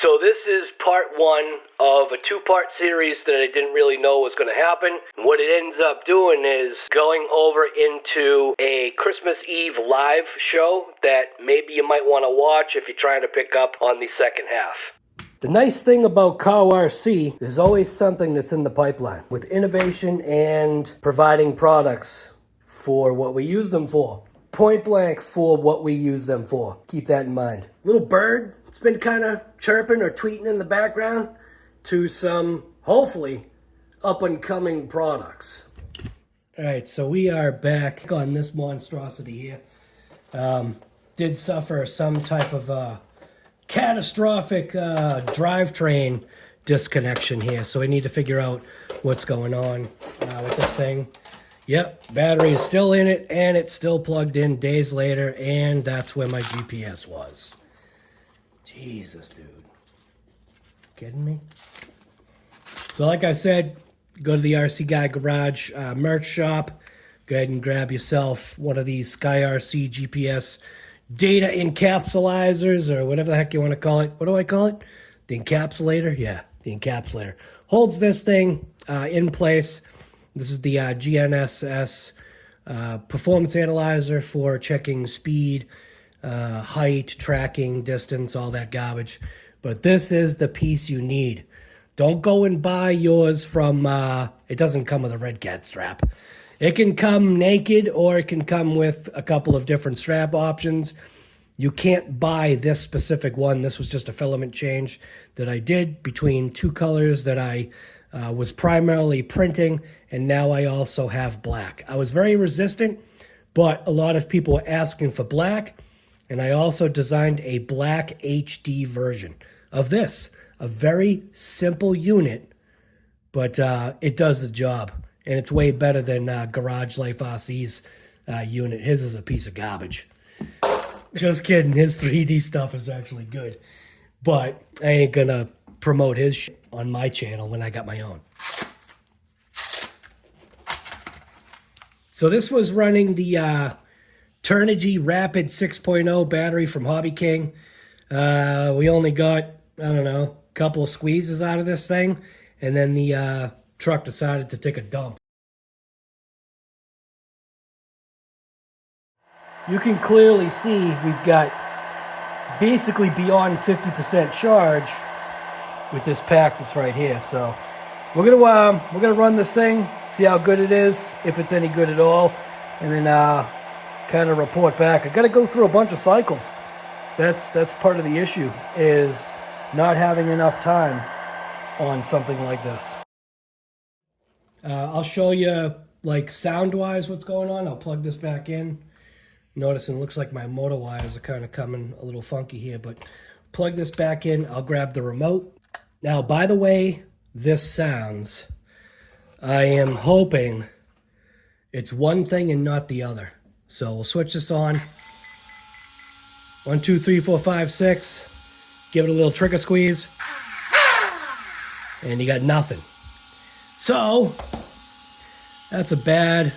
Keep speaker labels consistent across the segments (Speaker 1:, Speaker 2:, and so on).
Speaker 1: So this is part one of a two-part series that I didn't really know was going to happen. What it ends up doing is going over into a Christmas Eve live show that maybe you might want to watch if you're trying to pick up on the second half. The nice thing about Cow RC, there's always something that's in the pipeline with innovation and providing products for what we use them for. Point blank for what we use them for. Keep that in mind. Little bird, it's been kind of chirping or tweeting in the background to some, hopefully, up-and-coming products. All right, so we are back on this monstrosity here. Did suffer some type of catastrophic drivetrain disconnection here, so we need to figure out what's going on with this thing. Yep, battery is still in it, and it's still plugged in days later, and that's where my GPS was. Jesus, dude. Kidding me? So like I said, go to the RC Guy Garage merch shop. Go ahead and grab yourself one of these SKYRC GPS data encapsulizers, or whatever the heck you want to call it. What do I call it? The encapsulator? Yeah, the encapsulator. Holds this thing in place. This is the GNSS performance analyzer for checking speed, height, tracking, distance, all that garbage. But this is the piece you need. Don't go and buy yours from, it doesn't come with a Redcat strap. It can come naked, or it can come with a couple of different strap options. You can't buy this specific one. This was just a filament change that I did between two colors that I was primarily printing, and now I also have black. I was very resistant, but a lot of people were asking for black, and I also designed a black HD version of this. A very simple unit, but it does the job, and it's way better than Garage Life RC's unit. His is a piece of garbage. Just kidding, his 3D stuff is actually good, but I ain't gonna promote his shit on my channel when I got my own. So this was running the Turnigy Rapid 6.0 battery from Hobby King. We only got, I don't know, a couple of squeezes out of this thing, and then the truck decided to take a dump. You can clearly see we've got basically beyond 50% charge with this pack that's right here. So we're gonna run this thing, see how good it is, if it's any good at all, and then kind of report back. I got to go through a bunch of cycles. That's part of the issue, is not having enough time on something like this. I'll show you, like, sound-wise what's going on. I'll plug this back in. Noticing it looks like my motor wires are kind of coming a little funky here, but plug this back in. I'll grab the remote. Now, by the way this sounds, I am hoping it's one thing and not the other. So we'll switch this on. 1, 2, 3, 4, 5, 6. Give it a little trigger squeeze. And you got nothing. So that's a bad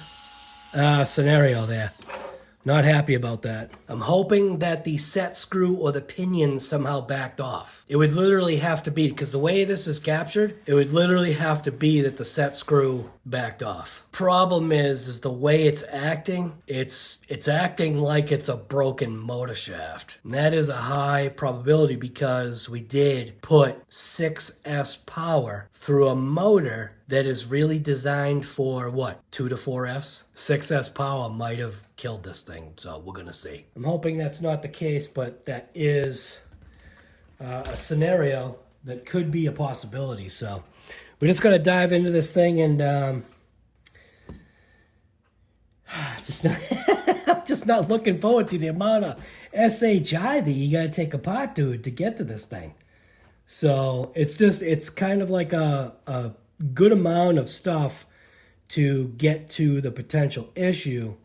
Speaker 1: scenario there. Not happy about that. I'm hoping that the set screw or the pinion somehow backed off. It would literally have to be, because the way this is captured, it would literally have to be that the set screw backed off. Problem is the way it's acting, it's acting like it's a broken motor shaft. And that is a high probability, because we did put 6S power through a motor that is really designed for, what, 2 to 4S? 6S power might have killed this thing, so we're gonna see. I'm hoping that's not the case, but that is a scenario that could be a possibility. So we're just gonna dive into this thing, and I'm just not looking forward to the amount of SHI that you gotta take apart, dude, to get to this thing. So it's kind of like a good amount of stuff to get to the potential issue,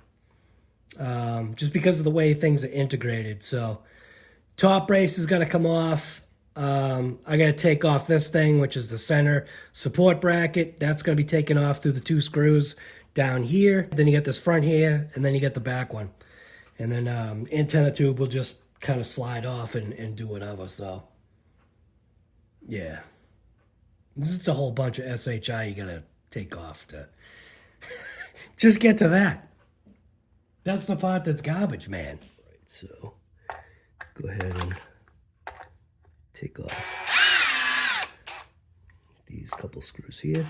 Speaker 1: just because of the way things are integrated. So top brace is going to come off. I got to take off this thing, which is the center support bracket. That's going to be taken off through the 2 screws down here. Then you get this front here, and then you get the back one. And then antenna tube will just kind of slide off and do whatever. So Yeah. This is a whole bunch of SHI you gotta take off to just get to that. That's the part that's garbage, man. Right, so go ahead and take off these couple screws here.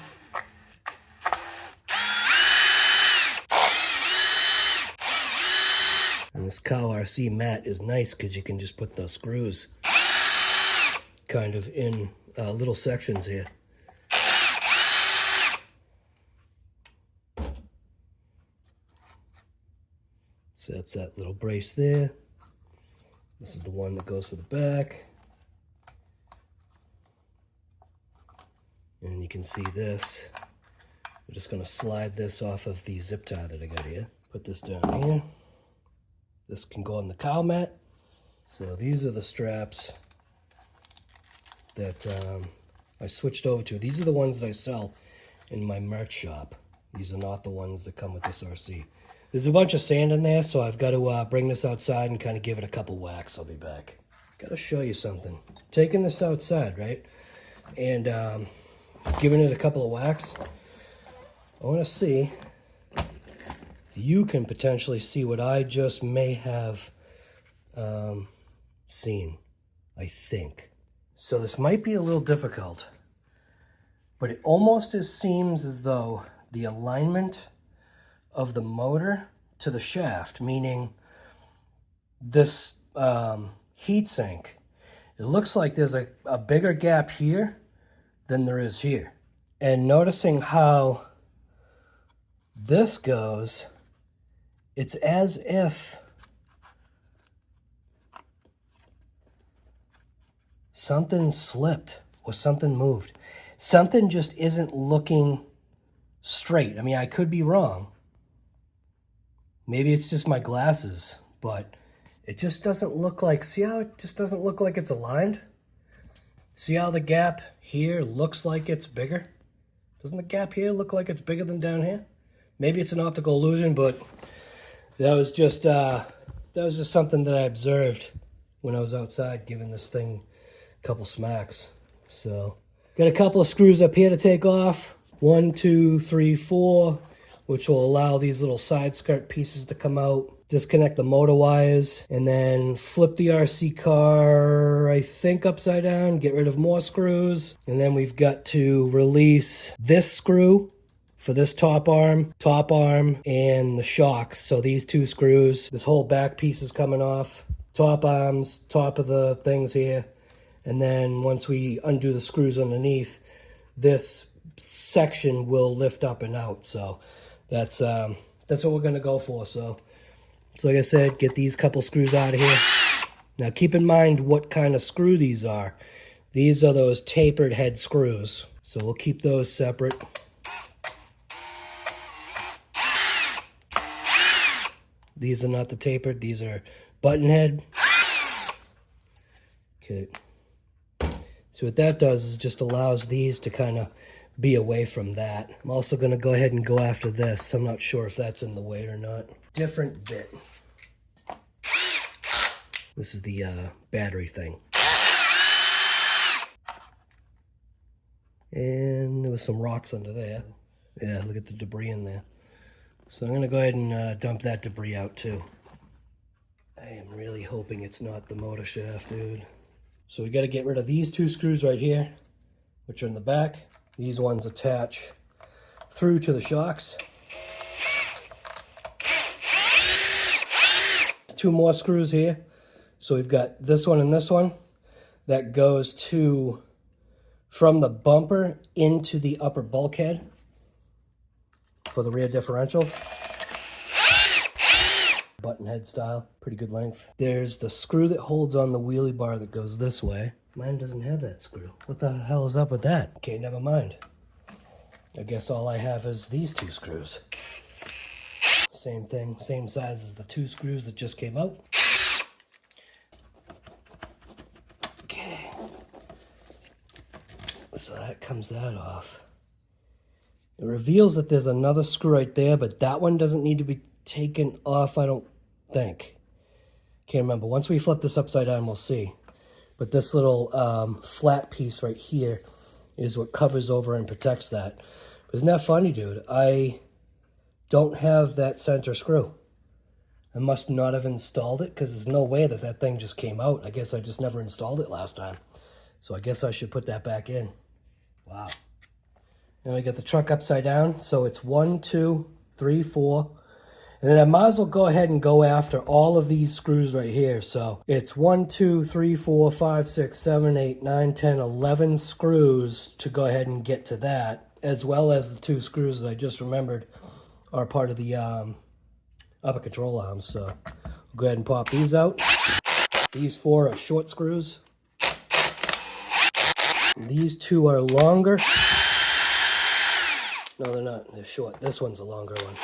Speaker 1: And this SKYRC RC mat is nice because you can just put the screws kind of in little sections here. So that's that little brace there. This is the one that goes for the back. And you can see this. We're just going to slide this off of the zip tie that I got here. Put this down here. This can go on the cowl mat. So these are the straps that I switched over to. These are the ones that I sell in my merch shop. These are not the ones that come with this RC. There's a bunch of sand in there, so I've got to bring this outside and kind of give it a couple whacks. I'll be back. Got to show you something. Taking this outside, right? And giving it a couple of whacks. I want to see if you can potentially see what I just may have seen, I think. So this might be a little difficult, but it almost seems as though the alignment of the motor to the shaft, meaning this heat sink, it looks like there's a bigger gap here than there is here. And noticing how this goes, it's as if something slipped or something moved. Something just isn't looking straight. I mean, I could be wrong. Maybe it's just my glasses, but it just doesn't look like, see how it just doesn't look like it's aligned? See how the gap here looks like it's bigger? Doesn't the gap here look like it's bigger than down here? Maybe it's an optical illusion, but that was just something that I observed when I was outside giving this thing a couple smacks. So, got a couple of screws up here to take off. 1, 2, 3, 4, which will allow these little side skirt pieces to come out. Disconnect the motor wires, and then flip the RC car, I think, upside down, get rid of more screws. And then we've got to release this screw for this top arm, and the shocks. So these two screws, this whole back piece is coming off. Top arms, top of the things here. And then once we undo the screws underneath, this section will lift up and out. So that's what we're gonna go for. So like I said, get these couple screws out of here. Now keep in mind what kind of screw these are. These are those tapered head screws. So we'll keep those separate. These are not the tapered, these are button head. Okay. So what that does is just allows these to kind of be away from that. I'm also going to go ahead and go after this. I'm not sure if that's in the way or not. Different bit. This is the battery thing. And there was some rocks under there. Yeah, look at the debris in there. So I'm going to go ahead and dump that debris out too. I am really hoping it's not the motor shaft, dude. So we got to get rid of these two screws right here, which are in the back. These ones attach through to the shocks. Two more screws here. So we've got this one and this one that goes to from the bumper into the upper bulkhead for the rear differential. Button head style, pretty good length. There's the screw that holds on the wheelie bar that goes this way. Mine doesn't have that screw. What the hell is up with that? Okay, never mind. I guess all I have is these two screws. Same thing, same size as the two screws that just came out. Okay. So that comes that off. It reveals that there's another screw right there, but that one doesn't need to be taken off, I don't think. Can't remember. Once we flip this upside down, we'll see. But this little flat piece right here is what covers over and protects that. Isn't that funny, dude? I don't have that center screw. I must not have installed it because there's no way that that thing just came out. I guess I just never installed it last time. So I guess I should put that back in. Wow. And we got the truck upside down. So it's 1, 2, 3, 4. And then I might as well go ahead and go after all of these screws right here. So it's 1, 2, 3, 4, 5, 6, 7, 8, 9, 10, 11 screws to go ahead and get to that, as well as the 2 screws that I just remembered are part of the upper control arms. So we'll go ahead and pop these out. These 4 are short screws. These 2 are longer. No, they're not. They're short. This one's a longer one.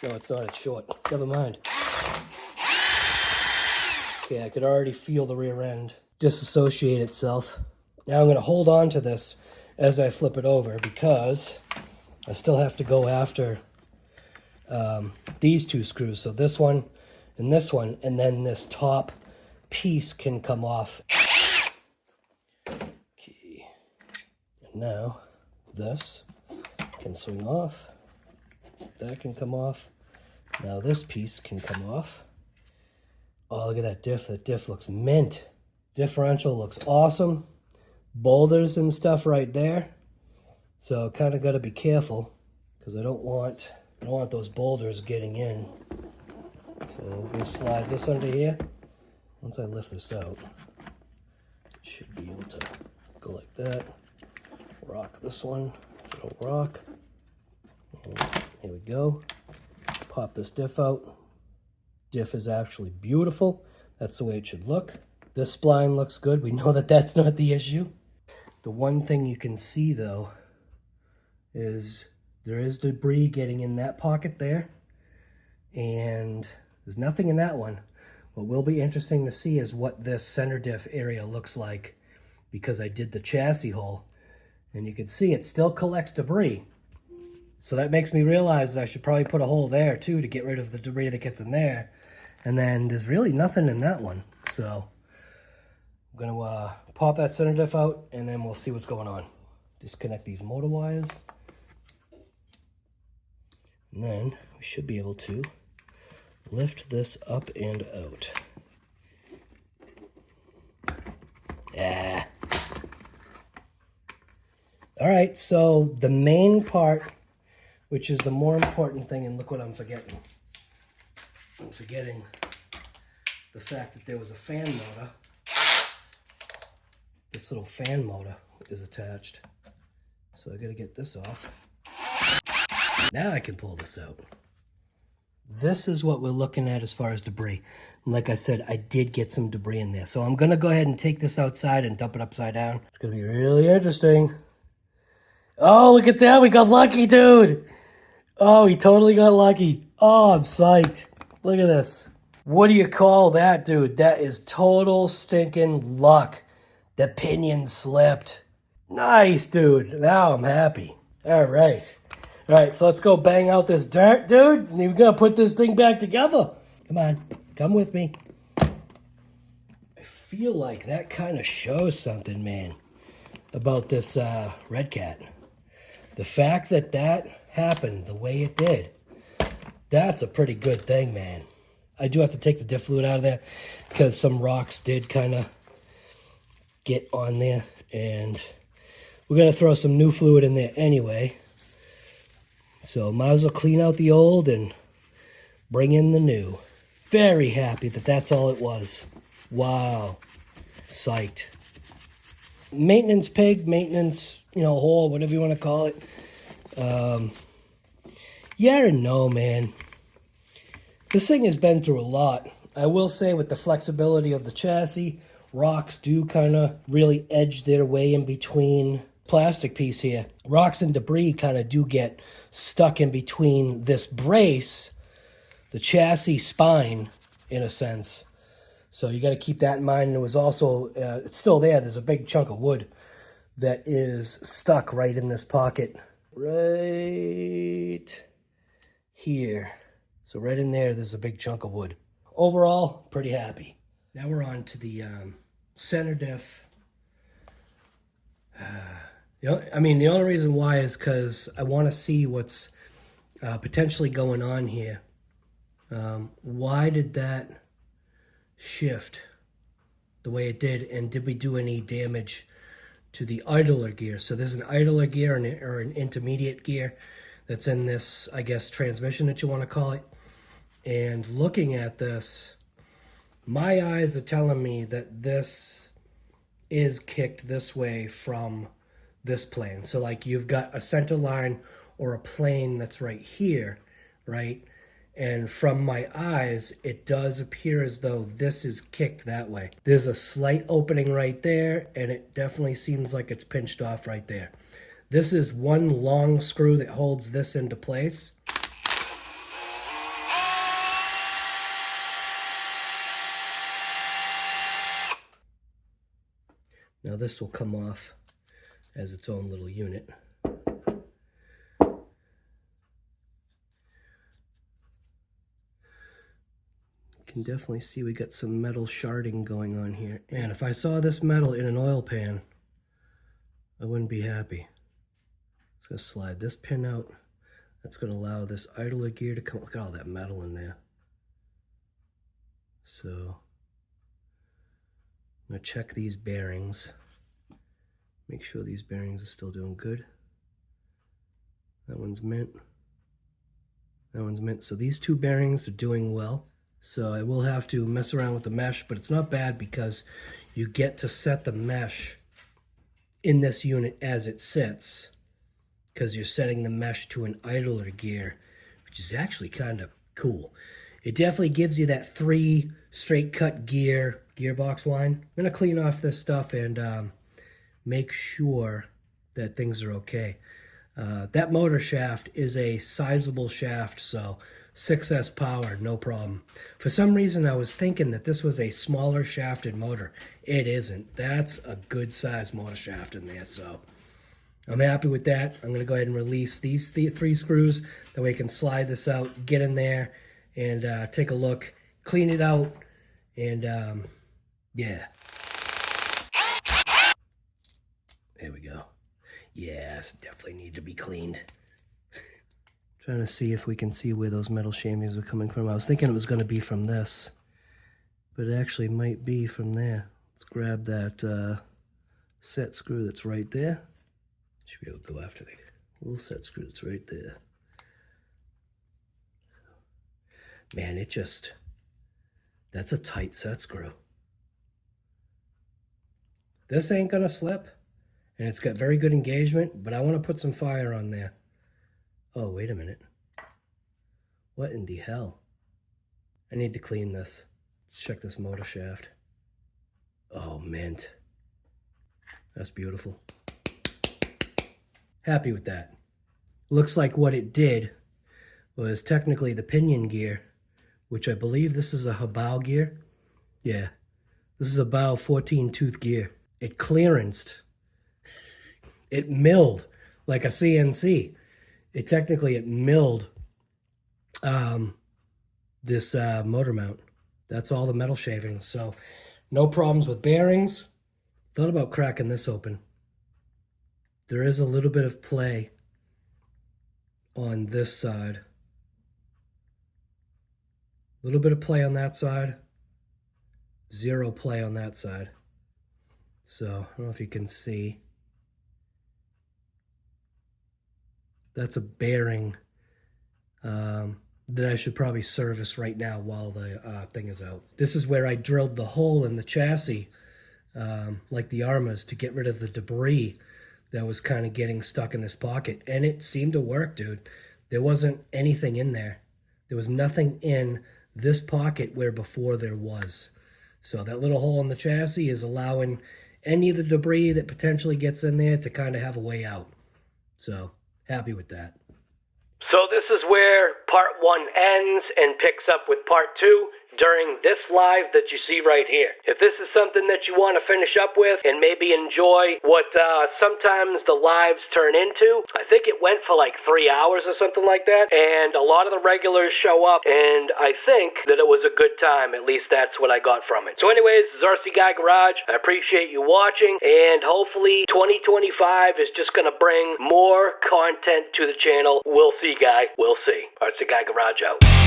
Speaker 1: No, it's not. It's short. Never mind. Okay, I could already feel the rear end disassociate itself. Now I'm going to hold on to this as I flip it over because I still have to go after these 2 screws. So this one, and then this top piece can come off. Okay. And now this can swing off. That can come off. Now this piece can come off. Oh, look at that diff. That diff looks mint. Differential looks awesome. Boulders and stuff right there. So kind of got to be careful because I don't want those boulders getting in. So I'm going to slide this under here. Once I lift this out, it should be able to go like that. Rock this one if it'll rock. And there we go. Pop this diff out. Diff is actually beautiful. That's the way it should look. This spline looks good. We know that that's not the issue. The one thing you can see though is there is debris getting in that pocket there, and there's nothing in that one. What will be interesting to see is what this center diff area looks like, because I did the chassis hole and you can see it still collects debris. So that makes me realize that I should probably put a hole there too to get rid of the debris that gets in there. And then there's really nothing in that one. So I'm gonna pop that center diff out and then we'll see what's going on. Disconnect these motor wires. And then we should be able to lift this up and out. Yeah. All right, so the main part, which is the more important thing, and look what I'm forgetting. I'm forgetting the fact that there was a fan motor. This little fan motor is attached. So I gotta get this off. Now I can pull this out. This is what we're looking at as far as debris. And like I said, I did get some debris in there. So I'm gonna go ahead and take this outside and dump it upside down. It's gonna be really interesting. Oh, look at that. We got lucky, dude. Oh, he totally got lucky. Oh, I'm psyched. Look at this. What do you call that, dude? That is total stinking luck. The pinion slipped. Nice, dude. Now I'm happy. All right. All right, so let's go bang out this dirt, dude. And we're going to put this thing back together. Come on. Come with me. I feel like that kind of shows something, man, about this Redcat. The fact that that happened the way it did, that's a pretty good thing, man. I do have to take the diff fluid out of there because some rocks did kind of get on there, and we're going to throw some new fluid in there anyway. So might as well clean out the old and bring in the new. Very happy that that's all it was. Wow. Psyched. Maintenance pig, maintenance, hole, whatever you want to call it. Yeah and no, man. This thing has been through a lot. I will say with the flexibility of the chassis, rocks do kind of really edge their way in between plastic piece here. Rocks and debris kind of do get stuck in between this brace, the chassis spine, in a sense. So you got to keep that in mind. And it was also, it's still there. There's a big chunk of wood that is stuck right in this pocket. Right here. So right in there, there's a big chunk of wood. Overall, pretty happy. Now we're on to the center diff. I mean, the only reason why is because I want to see what's potentially going on here. Why did that shift the way it did, and did we do any damage to the idler gear? So there's an idler gear or an intermediate gear that's in this, I guess, transmission that you want to call it. And looking at this, my eyes are telling me that this is kicked this way from this plane. So like you've got a center line or a plane that's right here, right? And from my eyes, it does appear as though this is kicked that way. There's a slight opening right there, and it definitely seems like it's pinched off right there. This is one long screw that holds this into place. Now this will come off as its own little unit. Can definitely see we got some metal sharding going on here. And if I saw this metal in an oil pan, I wouldn't be happy. Just gonna slide this pin out. That's gonna allow this idler gear to come. Look at all that metal in there. So I'm gonna check these bearings. Make sure these bearings are still doing good. That one's mint. That one's mint. So these two bearings are doing well. So I will have to mess around with the mesh, but it's not bad because you get to set the mesh in this unit as it sits, because you're setting the mesh to an idler gear, which is actually kind of cool. It definitely gives you that 3 straight cut gearbox line. I'm going to clean off this stuff and make sure that things are okay. That motor shaft is a sizable shaft, so 6S power, no problem. For some reason, I was thinking that this was a smaller shafted motor. It isn't. That's a good size motor shaft in there, so I'm happy with that. I'm going to go ahead and release these 3 screws. That way I can slide this out, get in there, and take a look, clean it out, and yeah. There we go. Yes, definitely need to be cleaned. Trying to see if we can see where those metal shavings are coming from. I was thinking it was going to be from this, but it actually might be from there. Let's grab that set screw that's right there. Should be able to go after the little set screw that's right there. Man, that's a tight set screw. This ain't going to slip, and it's got very good engagement, but I want to put some fire on there. Oh, wait a minute. What in the hell? I need to clean this. Let's check this motor shaft. Oh, mint. That's beautiful. Happy with that. Looks like what it did was technically the pinion gear, which I believe this is a Hobao gear. Yeah, this is a Hobao 14-tooth gear. It clearanced. It milled like a CNC. It milled this motor mount. That's all the metal shavings. So no problems with bearings. Thought about cracking this open. There is a little bit of play on this side. A little bit of play on that side. Zero play on that side. So I don't know if you can see. That's a bearing that I should probably service right now while the thing is out. This is where I drilled the hole in the chassis, like the Arrmas, to get rid of the debris that was kind of getting stuck in this pocket. And it seemed to work, dude. There wasn't anything in there. There was nothing in this pocket where before there was. So that little hole in the chassis is allowing any of the debris that potentially gets in there to kind of have a way out. So happy with that. So this is where part 1 ends and picks up with part 2. during this live that you see right here. If this is something that you want to finish up with and maybe enjoy what sometimes the lives turn into, I think it went for like 3 hours or something like that, and a lot of the regulars show up, and I think that it was a good time. At least that's what I got from it. So anyways, this is RC Guy Garage. I appreciate you watching, and hopefully 2025 is just going to bring more content to the channel. We'll see, guy. We'll see. RC Guy Garage out.